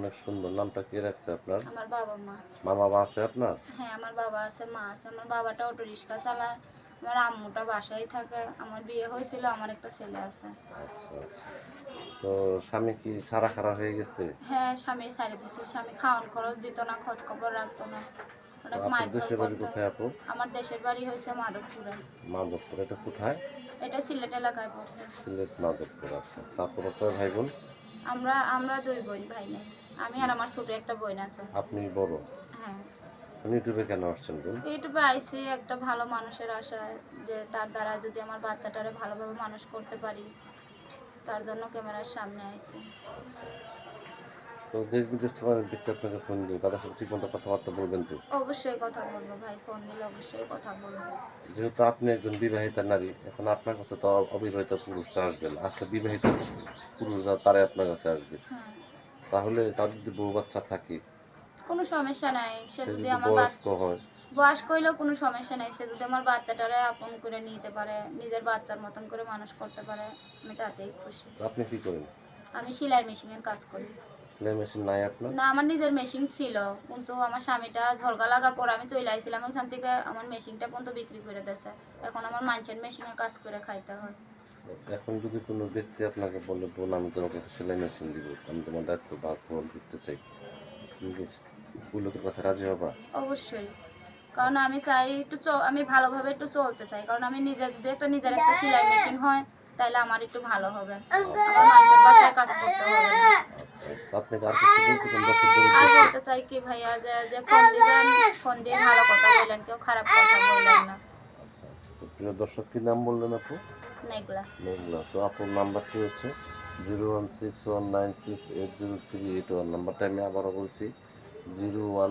অনেক সুন্দর। নামটা কে রাখছে আপনার? আমার বাবা মা। মা বাবা আছে আপনার? হ্যাঁ, আমার বাবা আছে, মা আছে। আমার বাবাটা অটো রিক্সা চালায়, আমার আম্মুটা বাসায় থাকে। আমার বিয়ে হয়েছিল, আমার একটা ছেলে আছে। আচ্ছা আচ্ছা। তো স্বামী কি ছাড়া খারাপ হয়ে গেছে? হ্যাঁ, স্বামী ছাড়ি দিছে। স্বামী খাওয়ান খরচ দিত না, খোঁজ খবর রাখতো না, তো অনেক আপনার মারধর দেশের বাড়ি করতো। কোথায় আপু? আমার দেশের বাড়ি হয়েছে মাধবপুরে। মাধবপুর। এটা কোথায়? এটা সিলেট এলাকায় পড়ছে। সিলেট মাধবপুর। আচ্ছা আচ্ছা। আপনার কয় ভাই বোন? আমরা আমরা দুই বোন, ভাই নেই। আমি আর আমার ছোট একটা বোন আছে। আপনি বড়। হ্যাঁ, ইউটিউবে কেন আসছেন বোন? ইউটিউবে আইসি একটা ভালো মানুষের আশায়, যে তার দ্বারা যদি আমার বাচ্চাটারে ভালোভাবে মানুষ করতে পারি, তার জন্য ক্যামেরার সামনে আইসি। আচ্ছা আচ্ছা। তো দেশ বিদেশ থেকে অনেক ব্যক্তি আপনাকে ফোন দিন, তাদের সাথে ঠিকমতো কথাবার্তা বলবেন তো? অবশ্যই কথা বলবো ভাই, ফোন দিলে অবশ্যই কথা বলবো। যেহেতু আপনি একজন বিবাহিতা নারী, এখন আপনার কাছে তো অবিবাহিত পুরুষরা আসবে না। আসলে বিবাহিত পুরুষরা তারাই আপনার কাছে আসবে। হ্যাঁ, তাহলে তার যদি বউ বাচ্চা থাকে, কোনো সমস্যা নাই। সে সে যদি যদি আমার বয়স্ক হয়, বয়স কইলেও কোনো সমস্যা নাই। সে যদি আমার বাচ্চাটারে আপন করে নিতে পারে, নিজের বাচ্চার মতন করে মানুষ করতে পারে, আমি তাতেই খুশি। তো আপনি কি করেন? আমি সেলাই মেশিনের কাজ করি। সেলাই মেশিন নাই আপনার? না, আমার নিজের মেশিন ছিল, কিন্তু আমার স্বামীটা ঝগড়া লাগার পর আমি চলে আইছিলাম ওইখান থেকে। আমার মেশিনটা পর্যন্ত বিক্রি করে দিয়েছে। এখন আমার মানুষের মেশিনে কাজ করে খাইতে হয়। এখন যদি কোনো ব্যক্তি আপনাকে বলে, বোন আমি তোমাকে একটা সেলাই মেশিন দিব, আমি তোমার দায়িত্ব ভাগ গ্রহণ করতে চাই, তুমি কি ওই লোকের কথা রাজি হবা? অবশ্যই, কারণ আমি চাই একটু আমি ভালোভাবে একটু চলতে চাই। কারণ আমি নিজের যদি নিজের একটা সেলাই মেশিন হয়, তাহলে আমার একটু ভালো হবে, আমার মানুষের বাসায় কাজ করতে হবে না। আচ্ছা আচ্ছা। আপনি কি আর কিছু বলতে চান দর্শকদের আর উদ্দেশ্যে? বলতে চাই কি ভাইয়া, যে যে ফোন দিবেন, ফোন দিয়ে ভালো কথা বললেন, কেউ খারাপ কথা বললেন না। আচ্ছা আচ্ছা। তো প্রিয় দর্শক, কি নাম বললেন আপু? মেঘলা। মেঘলা। তো আপুর নাম্বারটি হচ্ছে 01619680381। নাম্বারটা আমি আবারও বলছি, 01